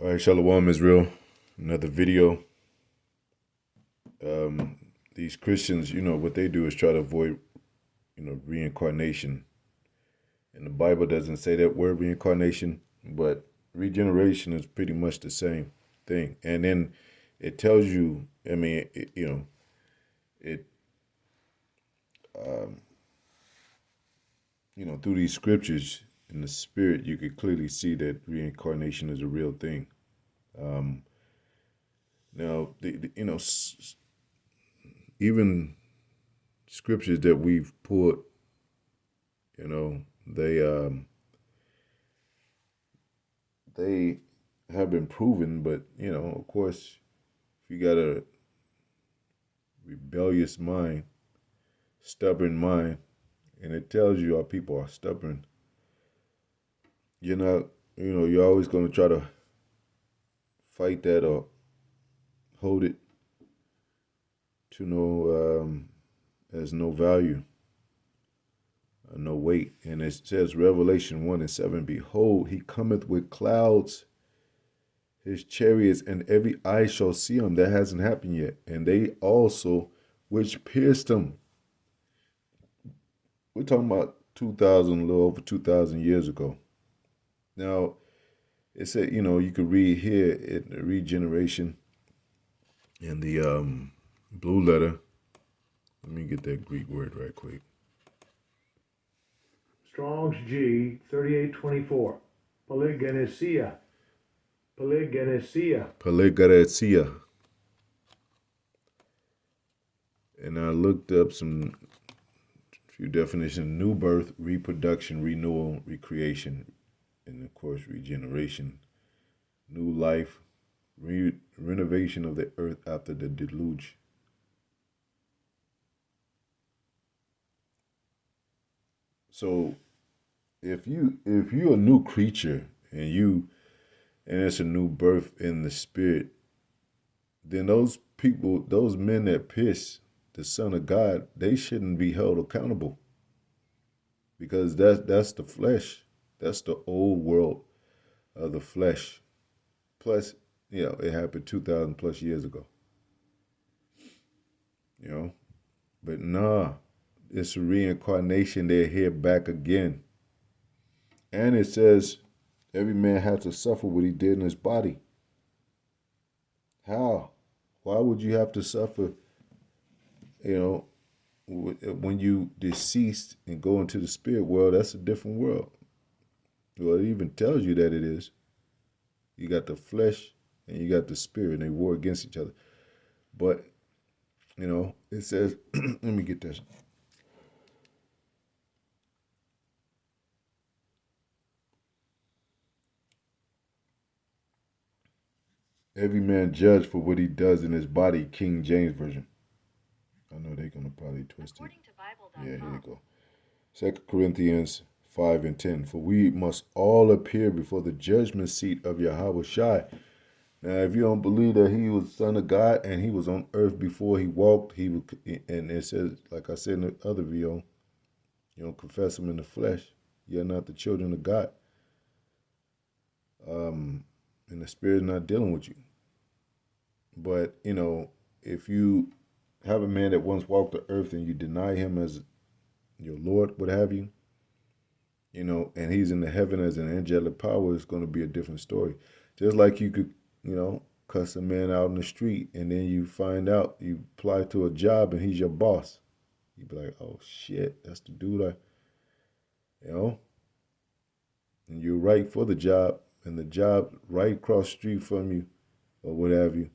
All right, Shalom Israel. Another video. These Christians, what they do is try to avoid, reincarnation. And the Bible doesn't say that word reincarnation, but regeneration is pretty much the same thing. And then it tells you, it, through these scriptures in the spirit, you could clearly see that reincarnation is a real thing. Now, even scriptures that we've pulled, they have been proven, but of course, if you got a rebellious mind, stubborn mind, and it tells you our people are stubborn, you're not, you're always going to try to fight that or hold it to as no value, no weight. And it says, Revelation 1:7, behold, he cometh with clouds, his chariots, and every eye shall see him. That hasn't happened yet. And they also which pierced him. We're talking about 2,000, a little over 2,000 years ago. Now, it said, you could read here in the regeneration in the blue letter. Let me get that Greek word right quick. Strong's G 3824. Polygenesia. Polygenesia. And I looked up few definitions: new birth, reproduction, renewal, recreation, and of course regeneration, new life, renovation of the earth after the deluge. So if you're a new creature and it's a new birth in the spirit, then those people, those men that pierced the Son of God, they shouldn't be held accountable, because that's the flesh. That's the old world of the flesh. Plus, it happened 2,000 plus years ago. But nah, it's a reincarnation. They're here back again. And it says every man has to suffer what he did in his body. How? Why would you have to suffer, when you deceased and go into the spirit world? That's a different world. Well, it even tells you that it is. You got the flesh and you got the spirit, and they war against each other. But, it says, let me get this. Every man judged for what he does in his body, King James Version. I know they're going to probably twist it. Yeah, here you go. 2 Corinthians 5:10. For we must all appear before the judgment seat of Yahweh Shai. Now, if you don't believe that he was Son of God and he was on earth before he walked, and it says, like I said in the other video, you don't confess him in the flesh, you're not the children of God. And the spirit is not dealing with you. But, if you have a man that once walked the earth and you deny him as your Lord, what have you, and he's in the heaven as an angelic power, it's going to be a different story. Just like you could, cuss a man out in the street, and then you find out, you apply to a job and he's your boss. You'd be like, oh shit, that's the dude and you're right for the job, and the job right across the street from you, or what have you.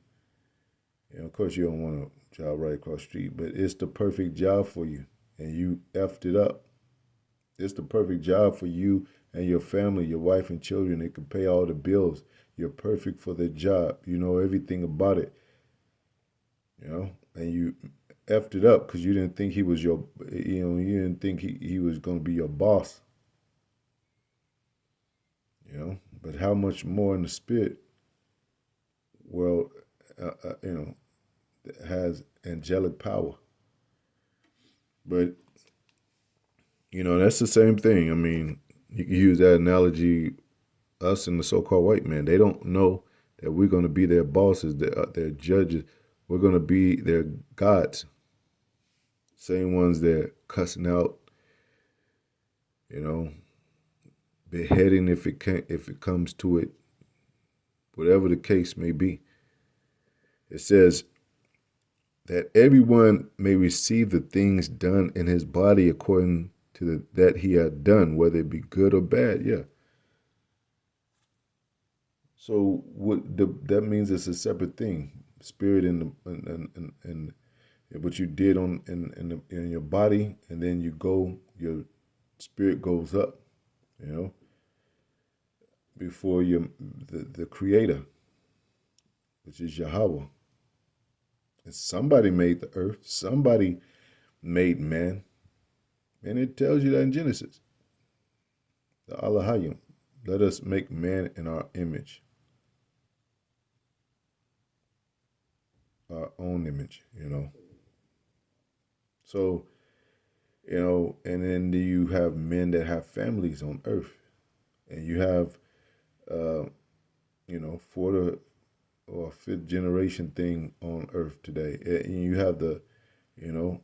Of course you don't want a job right across the street, but it's the perfect job for you, and you effed it up. It's the perfect job for you and your family, your wife and children. They can pay all the bills. You're perfect for the job. You know everything about it. And you effed it up because you didn't think he was you didn't think he was going to be your boss. But how much more in the spirit world, has angelic power. But, that's the same thing. I mean, you can use that analogy, us and the so-called white man. They don't know that we're going to be their bosses, their judges. We're going to be their gods. Same ones that cussing out, you know, beheading if it comes to it, whatever the case may be. It says that everyone may receive the things done in his body according to that he had done, whether it be good or bad. Yeah. So that means it's a separate thing. Spirit and what you did in your body, and then your spirit goes up, you know, before the Creator, which is Yahweh. And somebody made the earth. Somebody made man, and it tells you that in Genesis. The Alahayim, let us make man in our image, our own image, you know. So, you know, and then you have men that have families on earth, and you have, uh, you know, fourth or fifth generation thing on earth today. And you have you know,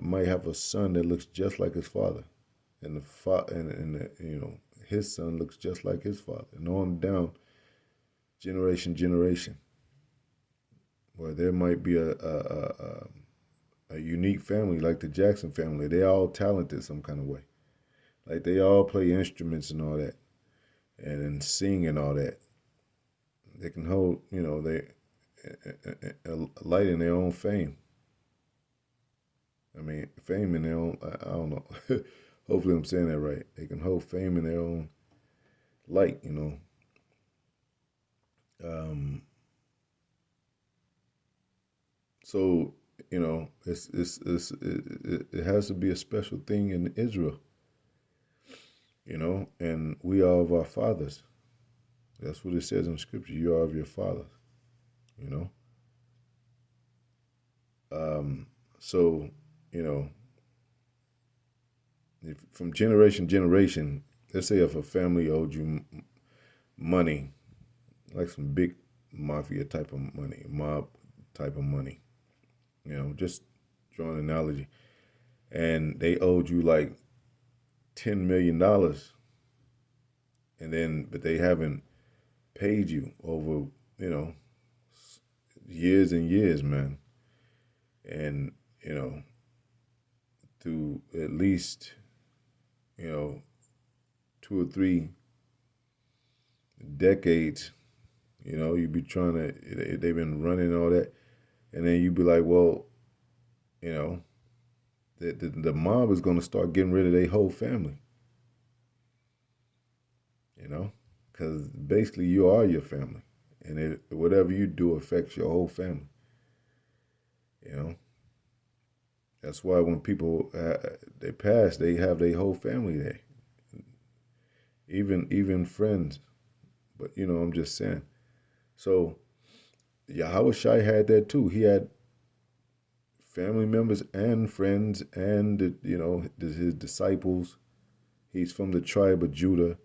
might have a son that looks just like his father, and you know, his son looks just like his father, and on down, generation, where there might be a unique family like the Jackson family. They all talented some kind of way. Like they all play instruments and all that, and then sing and all that. They can hold, you know, a light in their own fame. I mean, fame in their own. I don't know. Hopefully, I'm saying that right. They can hold fame in their own light. You know. So you know, it has to be a special thing in Israel. You know, and we are of our fathers. That's what it says in Scripture. You are of your fathers. You know. So you know, from generation to generation, let's say if a family owed you money, like some big mafia type of money, mob type of money, you know, just drawing an analogy, and they owed you like $10 million, and then but they haven't paid you over, you know, years and years, man, and you know, through at least, you know, 2 or 3 decades. You know, you be trying to, they've been running all that. And then you be like, well, you know, the mob is going to start getting rid of their whole family, you know, because basically you are your family. And whatever you do affects your whole family, you know. That's why when people, they pass, they have their whole family there, even friends. But, you know, I'm just saying. So Yahweh Shai had that too. He had family members and friends and, you know, his disciples. He's from the tribe of Judah.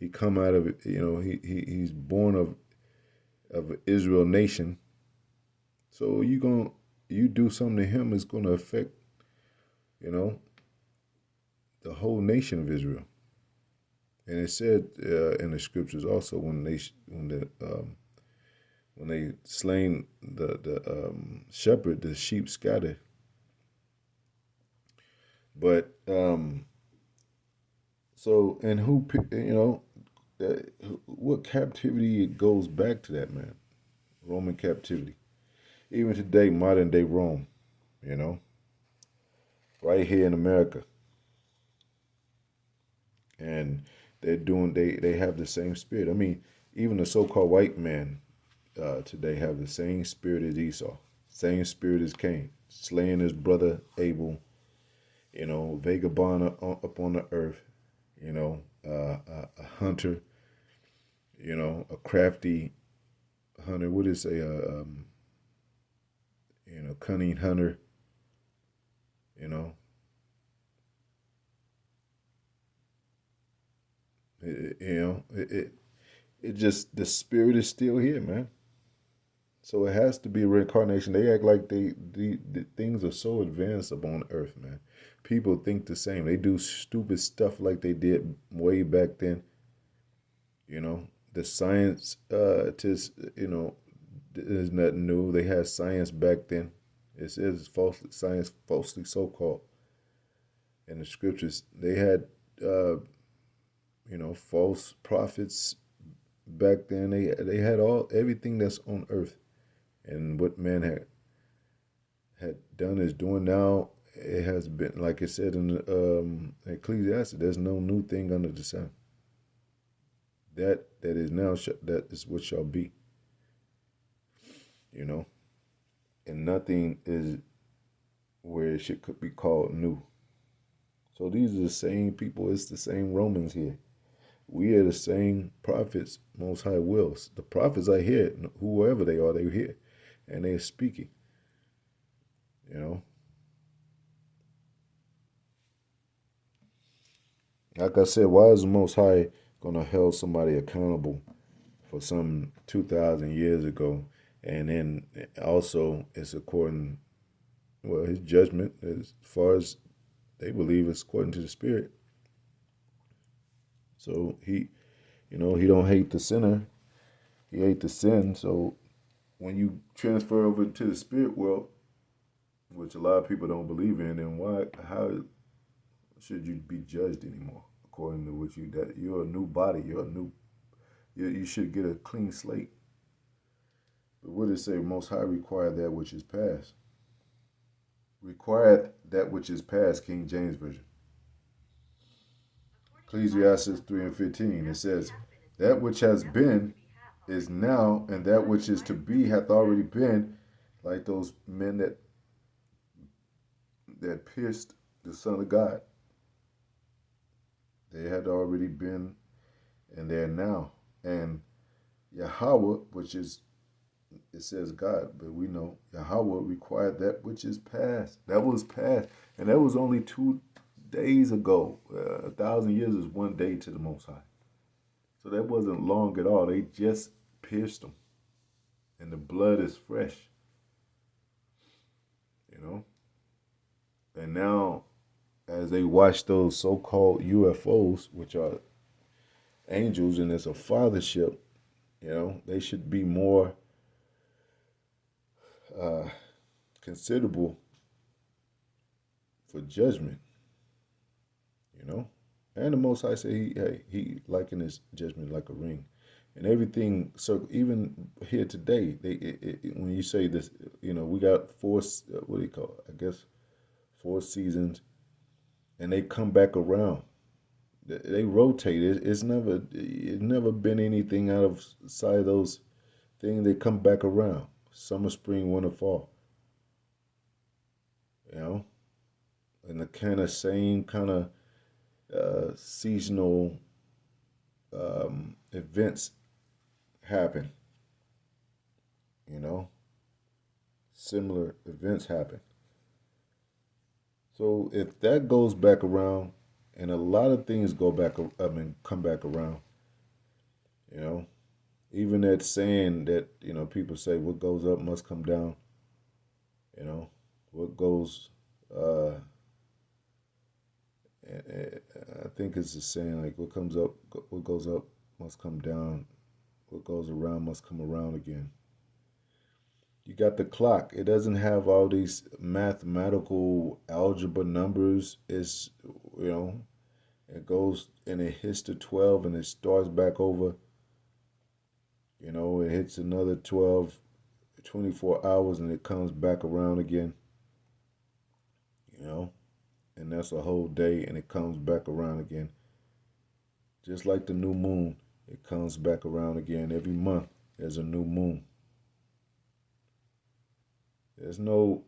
He come out of it, you know, he's born of Israel nation. So you do something to him is gonna affect, you know, the whole nation of Israel. And it said in the scriptures also when they slain the shepherd, the sheep scattered. But so and who, you know, what captivity it goes back to that, man? Roman captivity. Even today, modern day Rome, you know, right here in America. And they have the same spirit. I mean, even the so called white man today have the same spirit as Esau, same spirit as Cain, slaying his brother Abel, you know, vagabond up on the earth, you know, a hunter, you know, a crafty hunter. What is you know, cunning hunter, you know. You know, It just the spirit is still here, man. So it has to be reincarnation. They act like the things are so advanced up on Earth, man. People think the same. They do stupid stuff like they did way back then. You know, the science to is nothing new. They had science back then. It says falsely science, falsely so called in the scriptures. They had uh, false prophets back then. They had all everything that's on Earth, and what man had done is doing now. It has been like it said in Ecclesiastes. There's no new thing under the sun. That is now that is what shall be. You know, and nothing is where it should could be called new. So these are the same people. It's the same Romans here. We are the same prophets. Most High wills. The prophets are here. Whoever they are, they're here, and they're speaking. You know, like I said, why is the Most High gonna hold somebody accountable for some 2,000 years ago, and then also it's according his judgment as far as they believe is according to the Spirit. So he don't hate the sinner. He hate the sin. So when you transfer over to the spirit world, which a lot of people don't believe in, then how should you be judged anymore? According to what that you're a new body, you should get a clean slate. But what does it say? Most High require that which is past. Require that which is past. King James Version. Ecclesiastes 3:15. It says, "That which has been is now, and that which is to be hath already been." Like those men that pierced the Son of God. They had already been, and they're now. And Yahweh, which is, it says God, but we know Yahweh required that which is past. That was past. And that was only 2 days ago. 1,000 years is one day to the Most High. So that wasn't long at all. They just pierced them. And the blood is fresh, you know? And now, as they watch those so called UFOs, which are angels and it's a fathership, they should be more uh, considerable for judgment, you know. And the Most High say he likened his judgment like a ring, and everything. So even here today, when you say this, we got four. What do you call it? I guess 4 seasons, and they come back around. They rotate. It's never been anything out of sight of those things. They come back around. Summer, spring, winter, fall. You know, and the kind of same kind of seasonal events happen. You know, similar events happen. So if that goes back around, and a lot of things go back, come back around. You know, even that saying that people say, "What goes up must come down." You know, what goes. I think it's the saying like, "What comes up, what goes up must come down. What goes around must come around again." You got the clock. It doesn't have all these mathematical algebra numbers. You know, it goes and it hits the 12 and it starts back over. It hits another 12, 24 hours and it comes back around again. You know, and that's a whole day and it comes back around again. Just like the new moon, it comes back around again. Every month there's a new moon. There's no,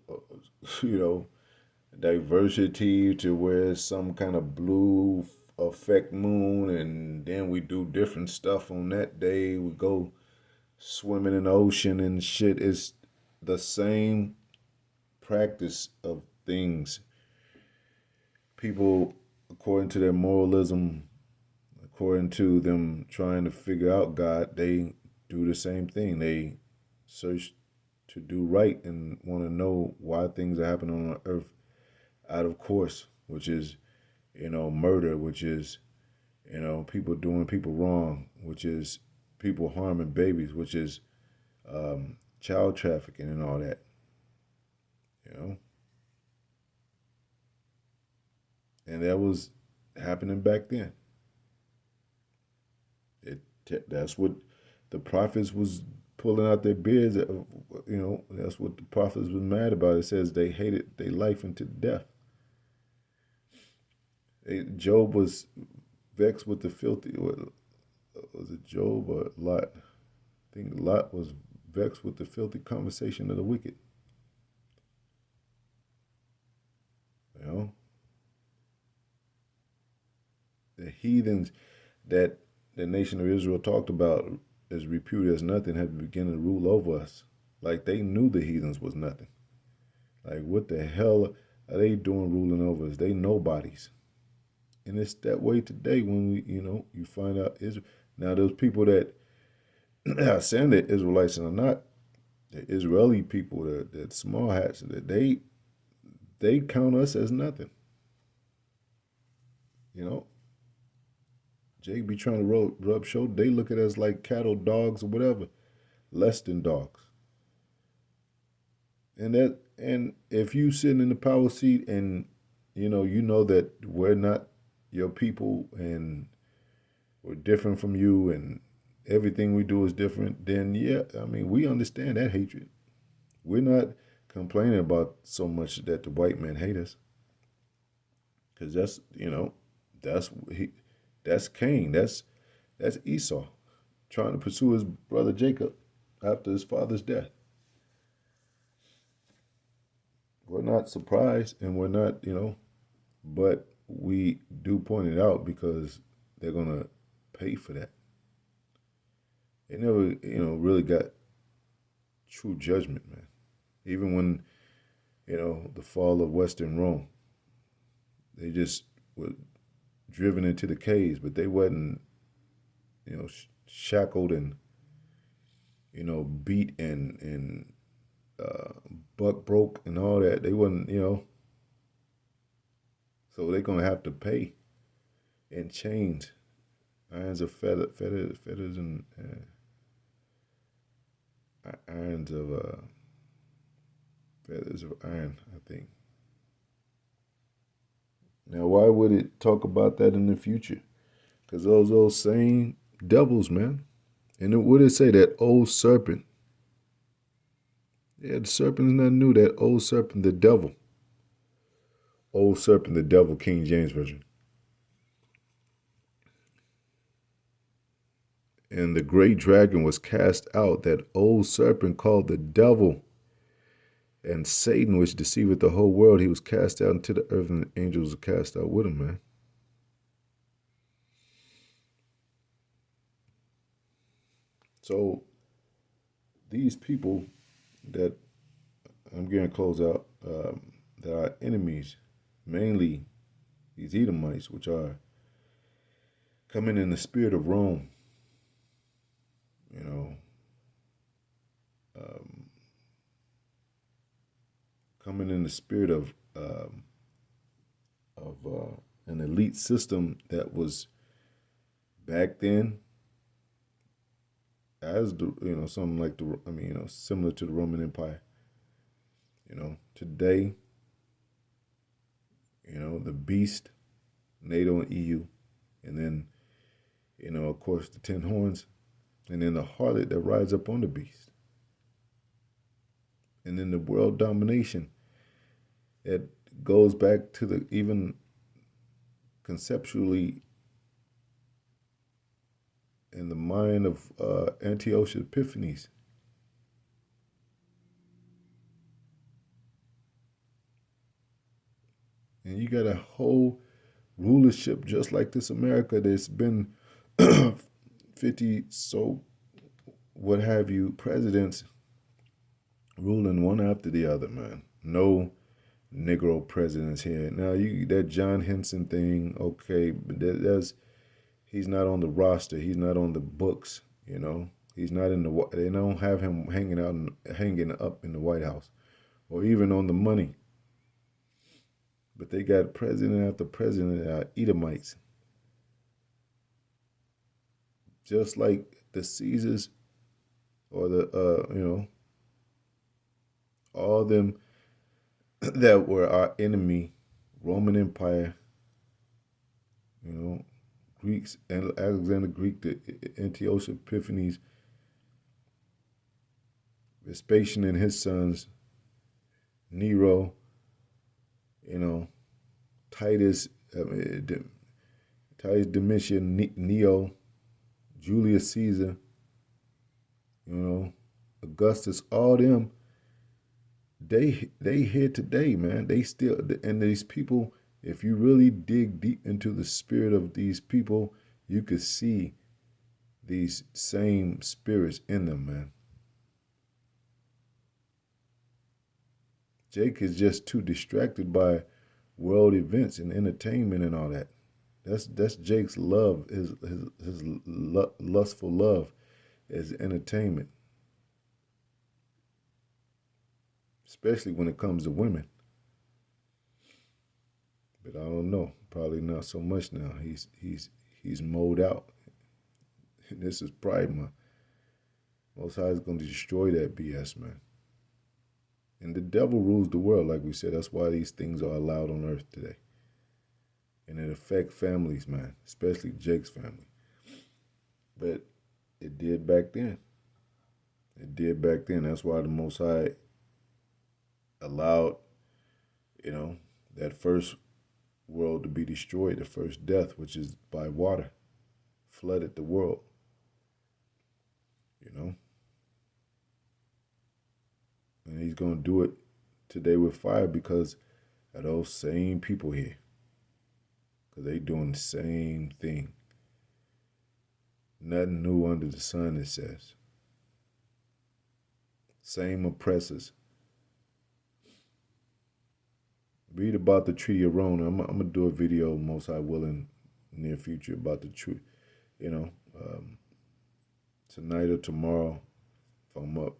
you know, diversity to where it's some kind of blue effect moon and then we do different stuff on that day. We go swimming in the ocean and shit. It's the same practice of things. People, according to their moralism, according to them trying to figure out God, they do the same thing. They search to do right and want to know why things are happening on earth out of course, which is, murder, which is, people doing people wrong, which is people harming babies, which is child trafficking and all that, you know. And that was happening back then. It that's what the prophets was pulling out their beards. That's what the prophets was mad about. It says they hated their life into death. Job was vexed with the filthy. Was it Job or Lot? I think Lot was vexed with the filthy conversation of the wicked. You know, the heathens that the nation of Israel talked about as reputed as nothing had begun to rule over us. Like they knew the heathens was nothing. Like what the hell are they doing ruling over us? They nobodies. And it's that way today when you find out Israel. Now those people that are saying they're Israelites and are not, the Israeli people, that small hats, that they count us as nothing. You know, Jake be trying to rub shoulder. They look at us like cattle, dogs, or whatever, less than dogs. And if you sitting in the power seat and you know that we're not your people and we're different from you and everything we do is different, then yeah, I mean we understand that hatred. We're not complaining about so much that the white men hate us, because that's that's Cain, that's Esau trying to pursue his brother Jacob after his father's death. We're not surprised, and we're not, but we do point it out because they're gonna pay for that. They never, really got true judgment, man. Even when, the fall of Western Rome, they just were driven into the caves, but they wasn't, shackled and, beat and uh, buck broke and all that. They wasn't, so they're gonna have to pay in chains, irons of feathers, and irons of feathers of iron, I think. Now, why would it talk about that in the future? Because those same devils, man. And what did it say? That old serpent. Yeah, the serpent's nothing new. That old serpent, the devil. Old serpent, the devil, King James Version. And the great dragon was cast out, that old serpent called the devil and Satan, which deceiveth the whole world. He was cast out into the earth, and the angels were cast out with him, man. So these people that I'm getting to close out, that are enemies, mainly these Edomites, which are coming in the spirit of Rome, you know, um, coming in the spirit of an elite system that was back then as the something like similar to the Roman Empire. Today, the beast, NATO and EU, and then of course the 10 horns, and then the harlot that rides up on the beast, and then the world domination that goes back to the even conceptually in the mind of Antiochus Epiphanes. And you got a whole rulership just like this America that's been 50 so what have you presidents ruling one after the other, man. No Negro presidents here. Now you that John Henson thing, okay, but that's He's not on the roster. He's not on the books. He's not in the. They don't have him hanging up in the White House, or even on the money. But they got president after president that are Edomites, just like the Caesars or the all them that were our enemy, Roman Empire, you know, Greeks and Alexander Greek, the Antiochus Epiphanes, Vespasian and his sons, Nero, you know, Titus, Titus Domitian, Neo, Julius Caesar, Augustus, all them, they here today, man. They still, and these people, if you really dig deep into the spirit of these people, you could see these same spirits in them, man. Jake is just too distracted by world events and entertainment and all that. That's Jake's love, his lustful love is entertainment, especially when it comes to women. But I don't know, probably not so much now. He's mowed out. And this is pride, man. Most High is going to destroy that BS, man. And the devil rules the world, like we said. That's why these things are allowed on earth today. And it affects families, man, especially Jake's family. But it did back then. It did back then. That's why the Most High allowed, that first world to be destroyed, the first death, which is by water, flooded the world. And he's going to do it today with fire because of those same people here. Because they doing the same thing. Nothing new under the sun, it says. Same oppressors. Read about the Treaty of Rome. I'm going to do a video, most High willing, near future about the truth. Tonight or tomorrow, if I'm up,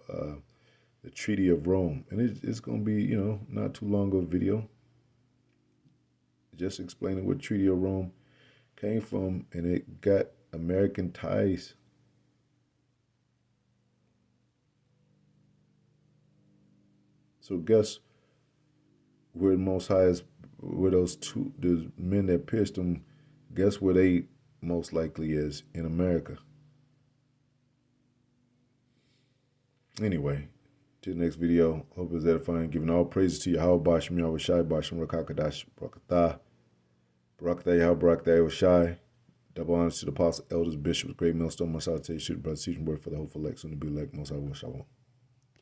the Treaty of Rome. And it's going to be, not too long of a video. Just explaining what Treaty of Rome came from, and it got American ties. So guess where Most High is, where the men that pierced him, guess where they most likely is? In America. Anyway, to the next video. Hope it's edifying. Giving all praises to Yahweh Bashim, Yahweh Shai, Bashim, Rakakadash, Barakatah, Barakatah, Yahweh, Barakatah, Yahweh Shai. Double honors to the apostles, elders, bishops, great millstone, my salutation, brother, teaching word for the hopeful elect, soon to be elect, most I will, Shalom.